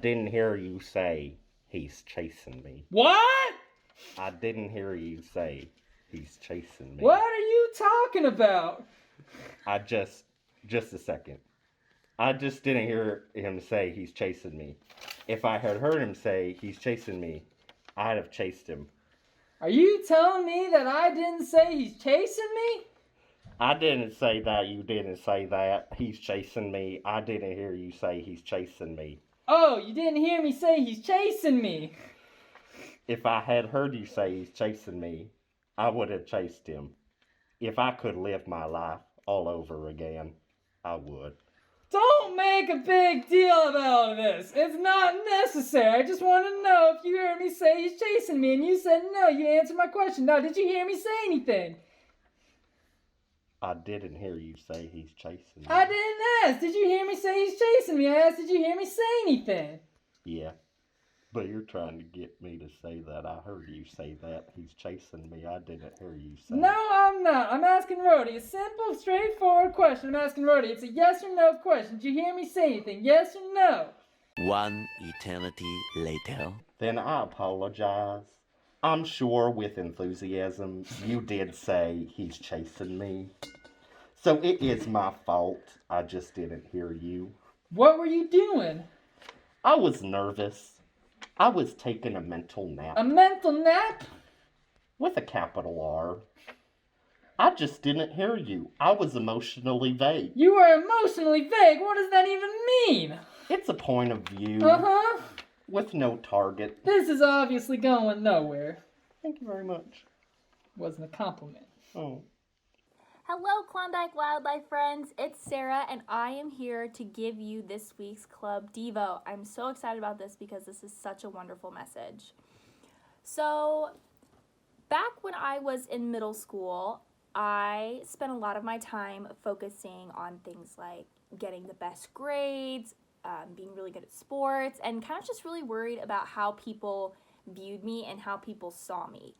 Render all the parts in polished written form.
didn't hear you say he's chasing me. What? I didn't hear you say he's chasing me. What are you talking about? Just a second. I just didn't hear him say he's chasing me. If I had heard him say he's chasing me, I'd have chased him. Are you telling me that I didn't say he's chasing me? I didn't say that. You didn't say that. He's chasing me. I didn't hear you say he's chasing me. Oh, you didn't hear me say he's chasing me. If I had heard you say he's chasing me, I would have chased him. If I could live my life all over again, I would. Don't make a big deal about this. It's not necessary. I just want to know if you heard me say he's chasing me, and you said no. You answered my question. Now, did you hear me say anything? I didn't hear you say he's chasing me. I didn't ask. Did you hear me say he's chasing me? I asked, did you hear me say anything? Yeah, but you're trying to get me to say that. I heard you say that. He's chasing me. I didn't hear you say No, I'm not. I'm asking Rhodey a simple, straightforward question. I'm asking Rhodey. It's a yes or no question. Did you hear me say anything? Yes or no? One eternity later. Then I apologize. I'm sure with enthusiasm you did say he's chasing me. So it is my fault. I just didn't hear you. What were you doing? I was nervous. I was taking a mental nap. A mental nap? With a capital R. I just didn't hear you. I was emotionally vague. You were emotionally vague? What does that even mean? It's a point of view. Uh-huh. With no target. This is obviously going nowhere. Thank you very much. Wasn't a compliment. Oh. Hello, Klondike Wildlife friends. It's Sarah, and I am here to give you this week's Club Devo. I'm so excited about this because this is such a wonderful message. So, back when I was in middle school, I spent a lot of my time focusing on things like getting the best grades, being really good at sports, and kind of just really worried about how people viewed me and how people saw me.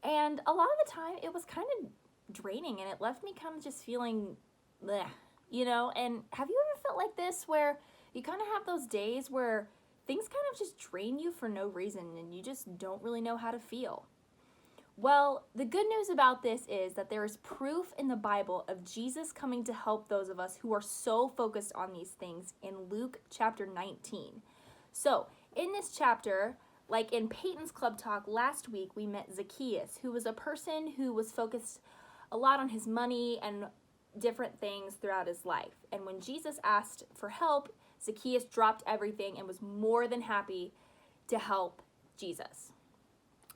And a lot of the time, it was kind of draining, and it left me kind of just feeling bleh, and have you ever felt like this where you kind of have those days where things kind of just drain you for no reason and you just don't really know how to feel? Well, the good news about this is that there is proof in the Bible of Jesus coming to help those of us who are so focused on these things in Luke chapter 19. So in this chapter, like in Peyton's Club Talk last week, we met Zacchaeus, who was a person who was focused a lot on his money and different things throughout his life. And when Jesus asked for help, Zacchaeus dropped everything and was more than happy to help Jesus.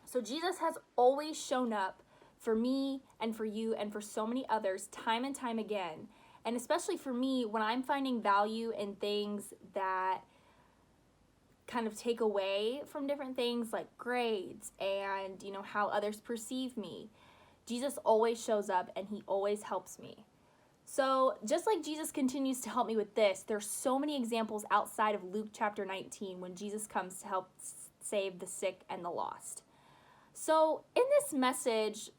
So Jesus has always shown up for me and for you and for so many others time and time again. And especially for me, when I'm finding value in things that kind of take away from different things like grades and, how others perceive me, Jesus always shows up and he always helps me. So just like Jesus continues to help me with this, there's so many examples outside of Luke chapter 19 when Jesus comes to help save the sick and the lost. So in this message,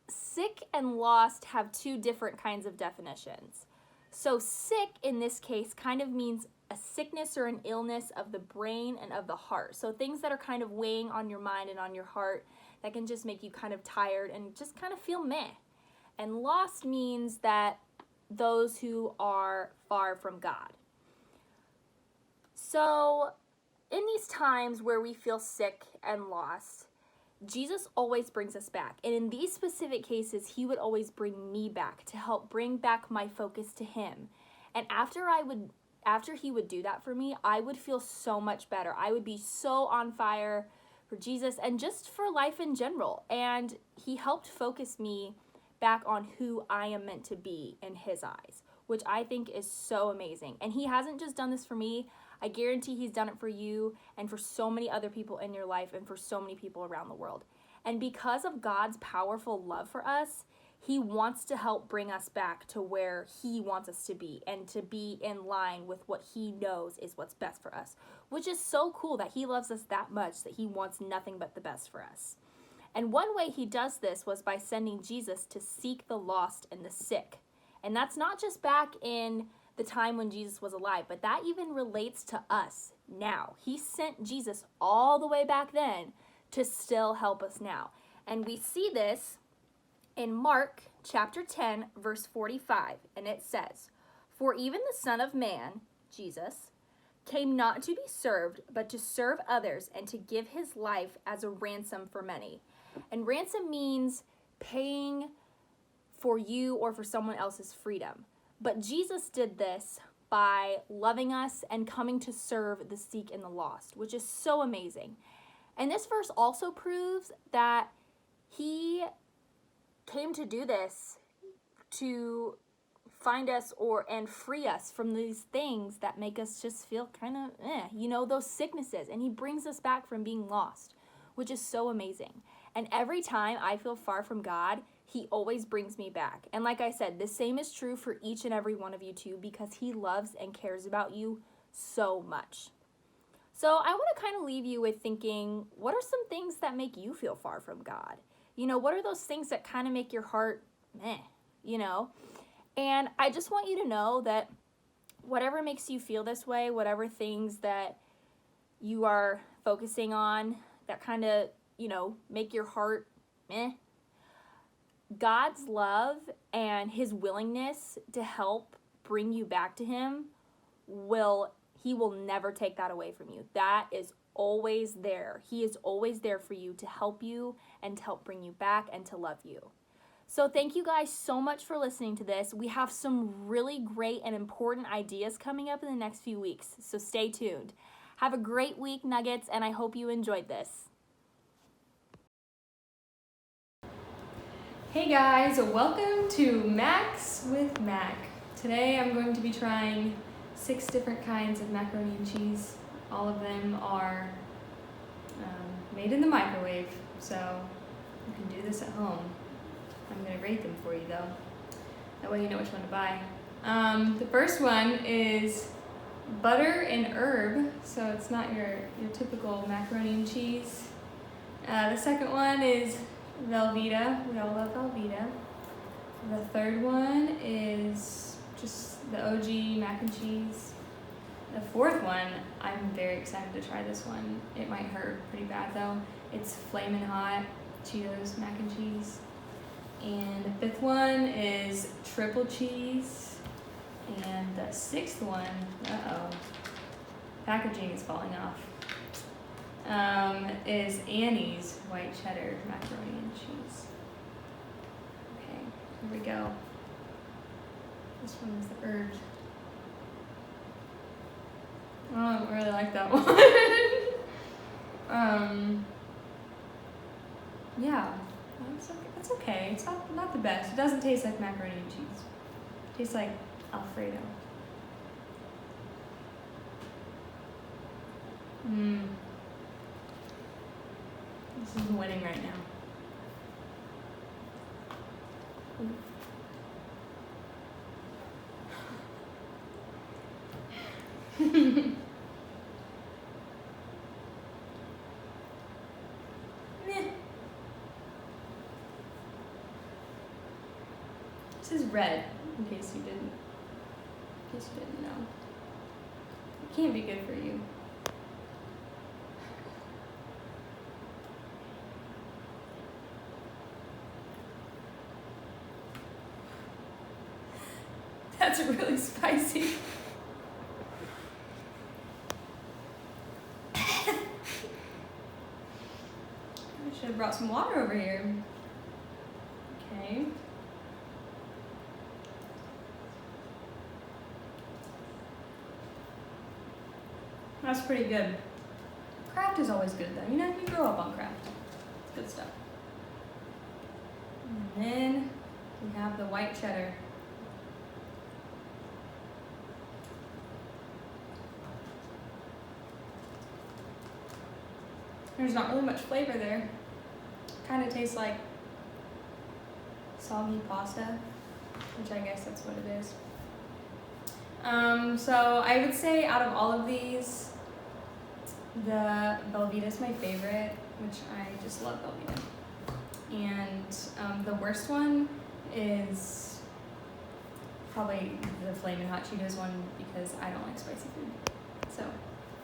sick and lost have two different kinds of definitions. So sick in this case kind of means a sickness or an illness of the brain and of the heart. So things that are kind of weighing on your mind and on your heart that can just make you kind of tired and just kind of feel meh. And lost means that those who are far from God. So in these times where we feel sick and lost, Jesus always brings us back. And in these specific cases, he would always bring me back to help bring back my focus to him. And after he would do that for me, I would feel so much better. I would be so on fire for Jesus and just for life in general. And he helped focus me back on who I am meant to be in his eyes, which I think is so amazing. And he hasn't just done this for me. I guarantee he's done it for you and for so many other people in your life and for so many people around the world. And because of God's powerful love for us, he wants to help bring us back to where he wants us to be and to be in line with what he knows is what's best for us, which is so cool that he loves us that much that he wants nothing but the best for us. And one way he does this was by sending Jesus to seek the lost and the sick. And that's not just back in the time when Jesus was alive, but that even relates to us now. He sent Jesus all the way back then to still help us now. And we see this in Mark chapter 10, verse 45, and it says, "For even the Son of Man," Jesus, "came not to be served, but to serve others and to give his life as a ransom for many." And ransom means paying for you or for someone else's freedom. But Jesus did this by loving us and coming to serve the sick and the lost, which is so amazing. And this verse also proves that he came to do this to find us and free us from these things that make us just feel kind of, those sicknesses. And he brings us back from being lost, which is so amazing. And every time I feel far from God, he always brings me back. And like I said, the same is true for each and every one of you too, because he loves and cares about you so much. So I want to kind of leave you with thinking, what are some things that make you feel far from God? What are those things that kind of make your heart And I just want you to know that whatever makes you feel this way, whatever things that you are focusing on that kind of, make your heart God's love and his willingness to help bring you back to him he will never take that away from you. That is always there. He is always there for you to help you and to help bring you back and to love you. So thank you guys so much for listening to this. We have some really great and important ideas coming up in the next few weeks, so stay tuned. Have a great week, Nuggets, and I hope you enjoyed this. Hey guys, welcome to Max with Mac. Today I'm going to be trying 6 different kinds of macaroni and cheese. All of them are made in the microwave, so you can do this at home. I'm going to rate them for you though. That way you know which one to buy. The first one is butter and herb, so it's not your typical macaroni and cheese. The second one is Velveeta. We all love Velveeta. The third one is just the OG mac and cheese. The fourth one, I'm very excited to try this one. It might hurt pretty bad though. It's Flamin' Hot Cheetos mac and cheese. And the fifth one is triple cheese. And the sixth one, packaging is falling off, is Annie's white cheddar macaroni and cheese. Okay, here we go. This one is the herbs. I don't really like that one. Yeah, that's okay. It's not the best. It doesn't taste like macaroni and cheese. It tastes like Alfredo. This is winning right now. This is red, in case you didn't know. It can't be good for you. That's really spicy. I should have brought some water over here. Okay. That's pretty good. Kraft is always good though. You grow up on Kraft. It's good stuff. And then we have the white cheddar. There's not really much flavor there. Kind of tastes like soggy pasta, which I guess that's what it is. So I would say out of all of these, the Velveeta is my favorite, which I just love Velveeta. And the worst one is probably the Flamin' Hot Cheetos one because I don't like spicy food. So,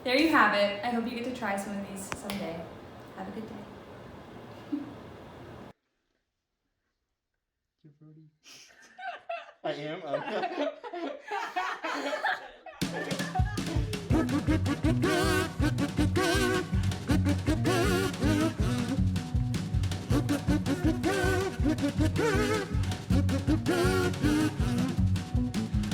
there you have it. I hope you get to try some of these someday. Have a good day. I am. Okay.